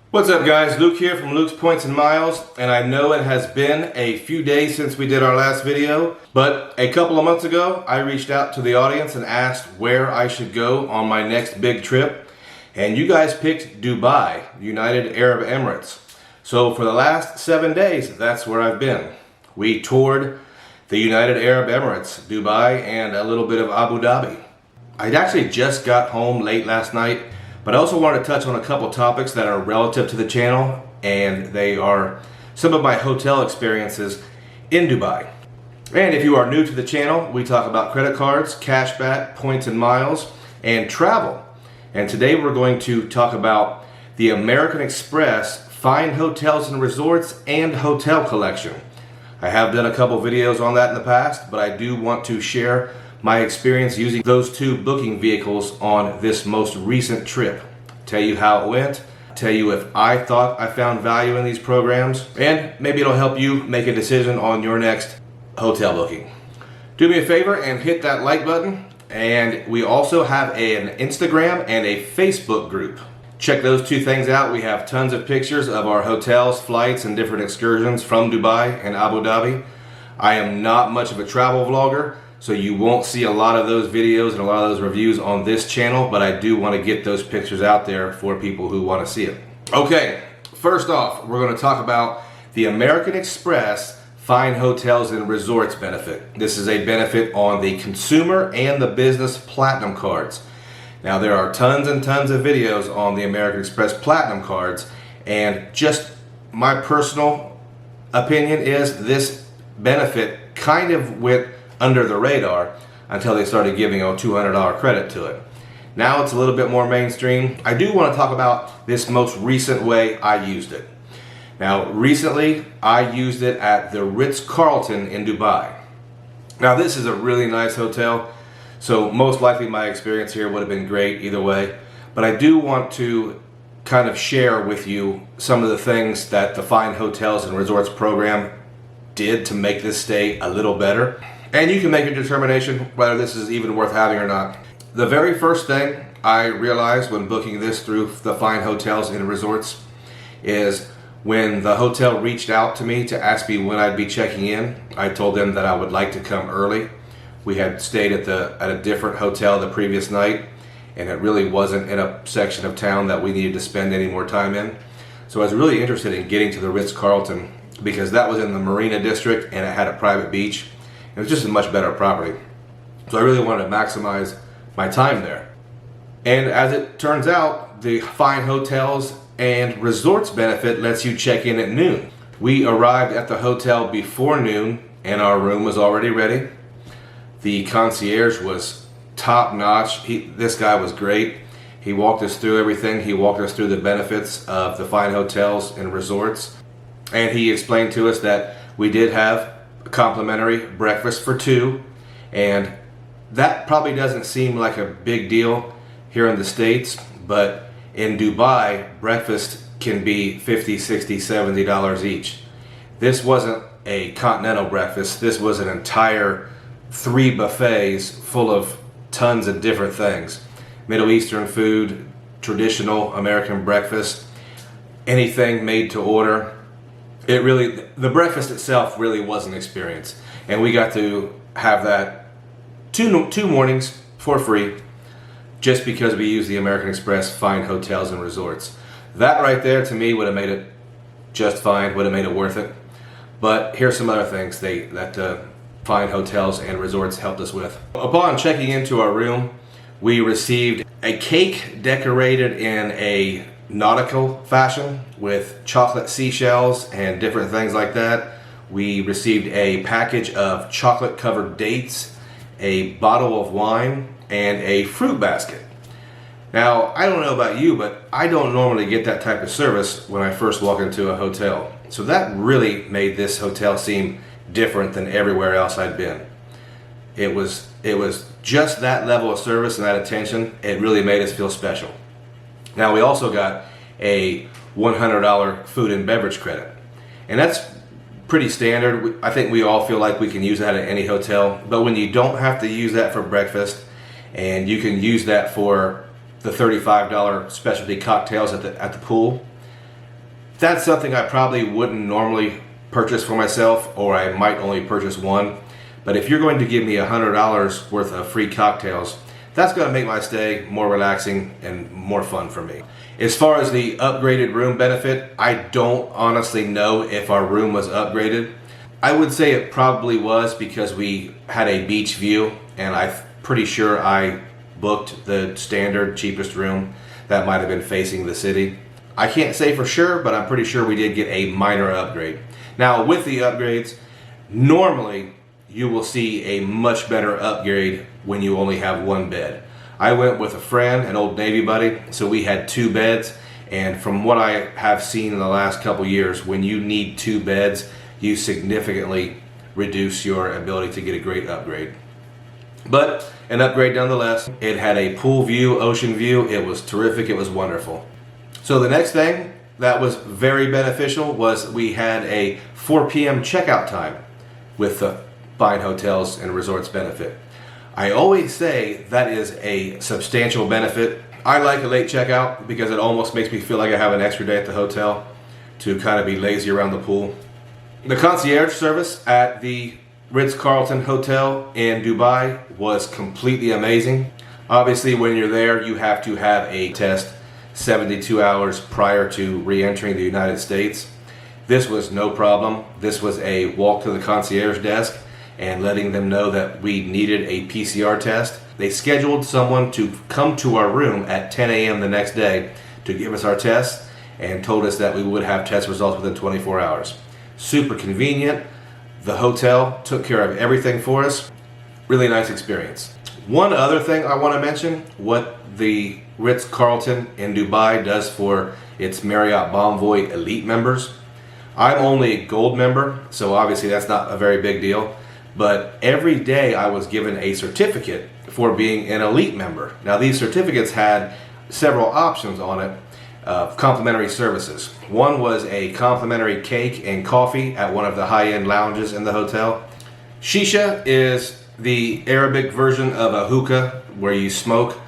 What's up guys, Luke here from Luke's Points and Miles, and I know it has been a few days since we did our last video, but a couple of months ago I reached out to the audience and asked where I should go on my next big trip, and you guys picked Dubai, United Arab Emirates. So for the last 7 days, that's where I've been. We toured the United Arab Emirates, Dubai, and a little bit of Abu Dhabi. I actually just got home late last night, but I also wanted to touch on a couple topics that are relative to the channel, and they are some of my hotel experiences in Dubai. And if you are new to the channel, we talk about credit cards, cashback, points and miles, and travel. And today we're going to talk about the American Express Fine Hotels and Resorts and Hotel Collection. I have done a couple videos on that in the past, but I do want to share my experience using those two booking vehicles on this most recent trip. Tell you how it went, tell you if I thought I found value in these programs, and maybe it'll help you make a decision on your next hotel booking. Do me a favor and hit that like button, and we also have an Instagram and a Facebook group. Check those two things out. We have tons of pictures of our hotels, flights, and different excursions from Dubai and Abu Dhabi. I am not much of a travel vlogger, so you won't see a lot of those videos and a lot of those reviews on this channel, but I do want to get those pictures out there for people who want to see it. Okay, first off, we're going to talk about the American Express Fine Hotels and Resorts benefit. This is a benefit on the consumer and the business platinum cards. Now there are tons and tons of videos on the American Express platinum cards, and just my personal opinion is this benefit kind of went under the radar until they started giving a $200 credit to it. Now it's a little bit more mainstream. I do want to talk about this most recent way I used it. Now recently I used it at the Ritz Carlton in Dubai. Now this is a really nice hotel, so most likely my experience here would have been great either way, but I do want to kind of share with you some of the things that the Fine Hotels and Resorts program did to make this stay a little better. And you can make a determination whether this is even worth having or not. The very first thing I realized when booking this through the Fine Hotels and Resorts is when the hotel reached out to me to ask me when I'd be checking in, I told them that I would like to come early. We had stayed at a different hotel the previous night, and it really wasn't in a section of town that we needed to spend any more time in. So I was really interested in getting to the Ritz Carlton because that was in the Marina District and it had a private beach. It was just a much better property. So I really wanted to maximize my time there. And as it turns out, the Fine Hotels and Resorts benefit lets you check in at noon. We arrived at the hotel before noon and our room was already ready. The concierge was top notch. This guy was great. He walked us through everything. He walked us through the benefits of the Fine Hotels and Resorts. And he explained to us that we did have complimentary breakfast for two, and that probably doesn't seem like a big deal here in the States, but in Dubai breakfast can be $50, $60, $70 each. This wasn't a continental breakfast. This was an entire 3 buffets full of tons of different things. Middle Eastern food, traditional American breakfast, anything made to order. The breakfast itself really was an experience, and we got to have that two mornings for free just because we used the American Express Fine Hotels and Resorts. That right there to me would have made it just fine, would have made it worth it. But here's some other things that Fine Hotels and Resorts helped us with. Upon checking into our room, we received a cake decorated in a nautical fashion with chocolate seashells and different things like that. We received a package of chocolate covered dates, a bottle of wine, and a fruit basket. Now, I don't know about you, but I don't normally get that type of service when I first walk into a hotel. So that really made this hotel seem different than everywhere else I'd been. It was just that level of service and that attention. It really made us feel special. Now we also got a $100 food and beverage credit, and that's pretty standard. I think we all feel like we can use that at any hotel, but when you don't have to use that for breakfast and you can use that for the $35 specialty cocktails at the pool, That's something I probably wouldn't normally purchase for myself, or I might only purchase one. But if you're going to give me $100 worth of free cocktails, that's going to make my stay more relaxing and more fun for me. As far as the upgraded room benefit, I don't honestly know if our room was upgraded. I would say it probably was because we had a beach view, and I'm pretty sure I booked the standard cheapest room that might have been facing the city. I can't say for sure, but I'm pretty sure we did get a minor upgrade. Now, with the upgrades, normally you will see a much better upgrade when you only have one bed. I went with a friend, an old Navy buddy, so we had 2 beds, and from what I have seen in the last couple years, when you need 2 beds, you significantly reduce your ability to get a great upgrade. But an upgrade nonetheless. It had a pool view, ocean view. It was terrific. It was wonderful. So the next thing that was very beneficial was we had a 4 p.m. checkout time with the Fine Hotels and Resorts benefit. I always say that is a substantial benefit. I like a late checkout because it almost makes me feel like I have an extra day at the hotel to kind of be lazy around the pool. The concierge service at the Ritz Carlton Hotel in Dubai was completely amazing. Obviously, when you're there, you have to have a test 72 hours prior to re-entering the United States. This was no problem. This was a walk to the concierge desk and letting them know that we needed a PCR test. They scheduled someone to come to our room at 10 a.m. the next day to give us our tests and told us that we would have test results within 24 hours. Super convenient. The hotel took care of everything for us. Really nice experience. One other thing I want to mention, what the Ritz Carlton in Dubai does for its Marriott Bonvoy Elite members. I'm only a gold member, so obviously that's not a very big deal. But every day I was given a certificate for being an elite member. Now these certificates had several options on it of complimentary services. One was a complimentary cake and coffee at one of the high-end lounges in the hotel. Shisha is the Arabic version of a hookah where you smoke.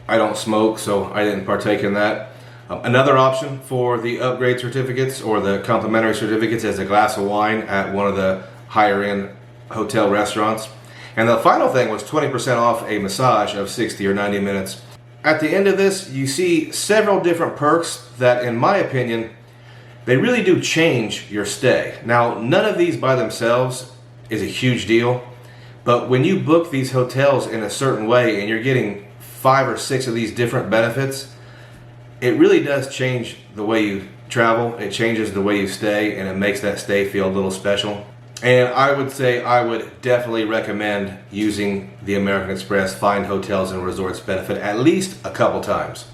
I don't smoke, so I didn't partake in that. Another option for the upgrade certificates or the complimentary certificates is a glass of wine at one of the higher-end hotel restaurants. And the final thing was 20% off a massage of 60 or 90 minutes. At the end of this, you see several different perks that, in my opinion, they really do change your stay. Now, none of these by themselves is a huge deal, but when you book these hotels in a certain way and you're getting 5 or 6 of these different benefits, it really does change the way you travel. It changes the way you stay, and it makes that stay feel a little special. And I would say I would definitely recommend using the American Express Fine Hotels and Resorts benefit at least a couple times.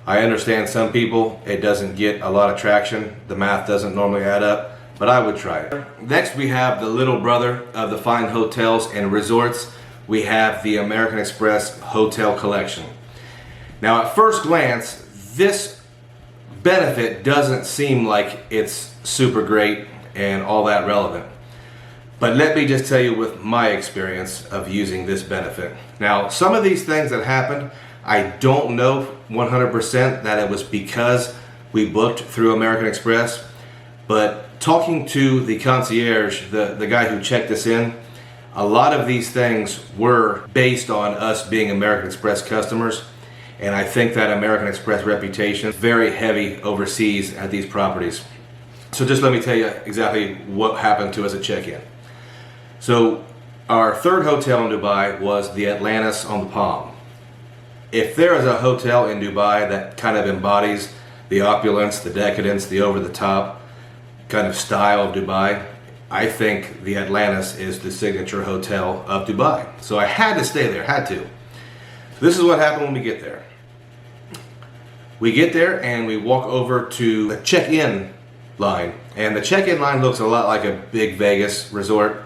I understand some people, it doesn't get a lot of traction. The math doesn't normally add up, but I would try it. Next, we have the little brother of the Fine Hotels and Resorts. We have the American Express Hotel Collection. Now, at first glance, this benefit doesn't seem like it's super great and all that relevant. But let me just tell you with my experience of using this benefit. Now, some of these things that happened, I don't know 100% that it was because we booked through American Express, but talking to the concierge, the guy who checked us in, a lot of these things were based on us being American Express customers, and I think that American Express reputation is very heavy overseas at these properties. So just let me tell you exactly what happened to us at check-in. So our third hotel in Dubai was the Atlantis on the Palm. If there is a hotel in Dubai that kind of embodies the opulence, the decadence, the over-the-top kind of style of Dubai, I think the Atlantis is the signature hotel of Dubai. So I had to stay there, had to. This is what happened when we get there. We get there and we walk over to the check-in line. And the check-in line looks a lot like a big Vegas resort.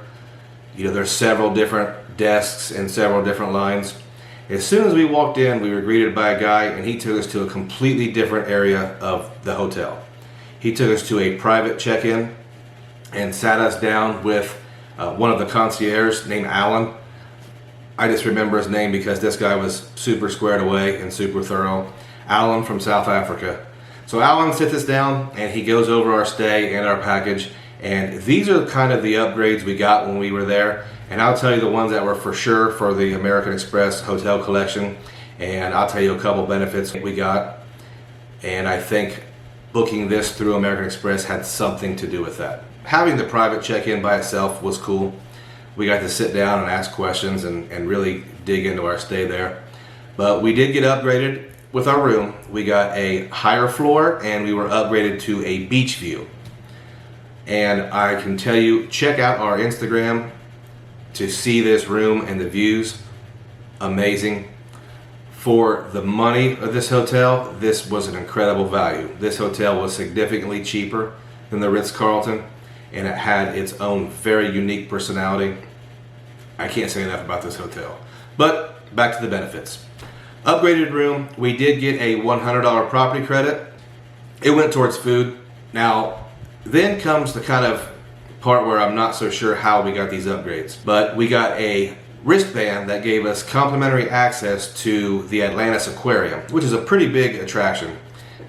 You know, there's several different desks and several different lines. As soon as we walked in, we were greeted by a guy, and he took us to a completely different area of the hotel. He took us to a private check-in and sat us down with one of the concierges named Alan. I just remember his name because this guy was super squared away and super thorough. Alan from South Africa. So Alan sits us down and he goes over our stay and our package. And these are kind of the upgrades we got when we were there. And I'll tell you the ones that were for sure for the American Express Hotel Collection. And I'll tell you a couple benefits we got. And I think booking this through American Express had something to do with that. Having the private check-in by itself was cool. We got to sit down and ask questions and really dig into our stay there. But we did get upgraded with our room. We got a higher floor and we were upgraded to a beach view. And I can tell you, check out our Instagram to see this room and the views. Amazing. For the money of this hotel, this was an incredible value. This hotel was significantly cheaper than the Ritz Carlton, and it had its own very unique personality. I can't say enough about this hotel. But back to the benefits. Upgraded room, we did get a $100 property credit. It went towards food. Now, then comes the kind of part where I'm not so sure how we got these upgrades. But we got a wristband that gave us complimentary access to the Atlantis Aquarium, which is a pretty big attraction.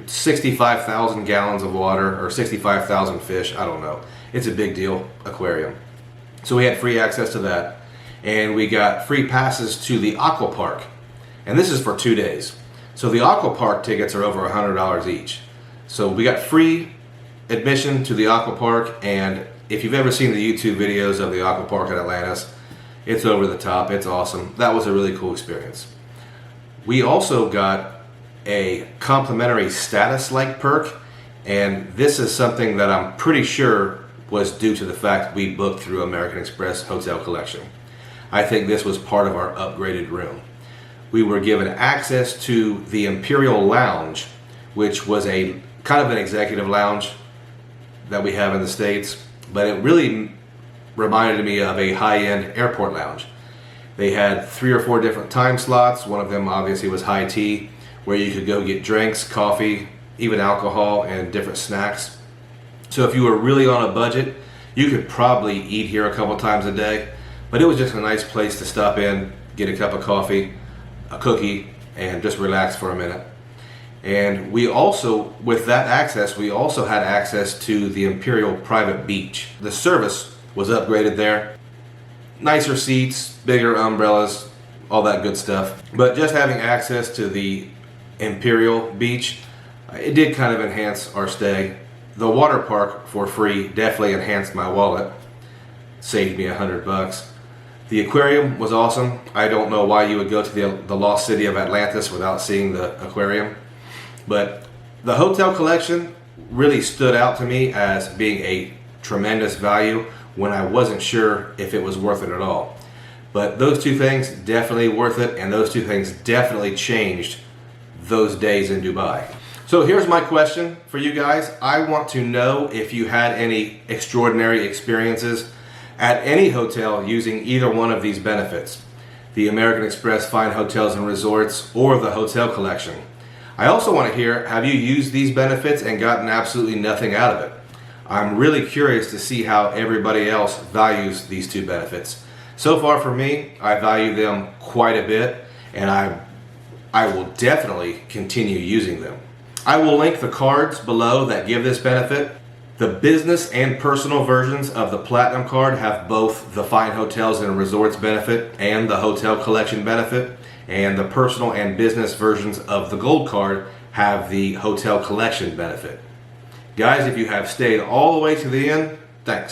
65,000 gallons of water, or 65,000 fish, I don't know. It's a big deal aquarium. So we had free access to that. And we got free passes to the Aqua Park. And this is for 2 days. So the Aqua Park tickets are over $100 each. So we got free admission to the Aqua Park, and if you've ever seen the YouTube videos of the Aqua Park at Atlantis, it's over the top. It's awesome. That was a really cool experience. We also got a complimentary status-like perk, and this is something that I'm pretty sure was due to the fact we booked through American Express Hotel Collection. I think this was part of our upgraded room. We were given access to the Imperial Lounge, which was a kind of an executive lounge that we have in the States, but it really reminded me of a high-end airport lounge. They had 3 or 4 different time slots. One of them obviously was high tea, where you could go get drinks, coffee, even alcohol, and different snacks. So if you were really on a budget, you could probably eat here a couple times a day, but it was just a nice place to stop in, get a cup of coffee, a cookie, and just relax for a minute. And we also, with that access, we also had access to the Imperial Private Beach. The service was upgraded there. Nicer seats, bigger umbrellas, all that good stuff. But just having access to the Imperial Beach, it did kind of enhance our stay. The water park for free definitely enhanced my wallet. Saved me $100. The aquarium was awesome. I don't know why you would go to the lost city of Atlantis without seeing the aquarium. But the hotel collection really stood out to me as being a tremendous value when I wasn't sure if it was worth it at all. But those two things definitely worth it, and those two things definitely changed those days in Dubai. So here's my question for you guys. I want to know if you had any extraordinary experiences at any hotel using either one of these benefits, the American Express Fine Hotels and Resorts or the Hotel Collection. I also want to hear, have you used these benefits and gotten absolutely nothing out of it? I'm really curious to see how everybody else values these two benefits. So far for me, I value them quite a bit, and I will definitely continue using them. I will link the cards below that give this benefit. The business and personal versions of the Platinum Card have both the Fine Hotels and Resorts benefit and the Hotel Collection benefit. And the personal and business versions of the Gold Card have the Hotel Collection benefit. Guys, if you have stayed all the way to the end, thanks.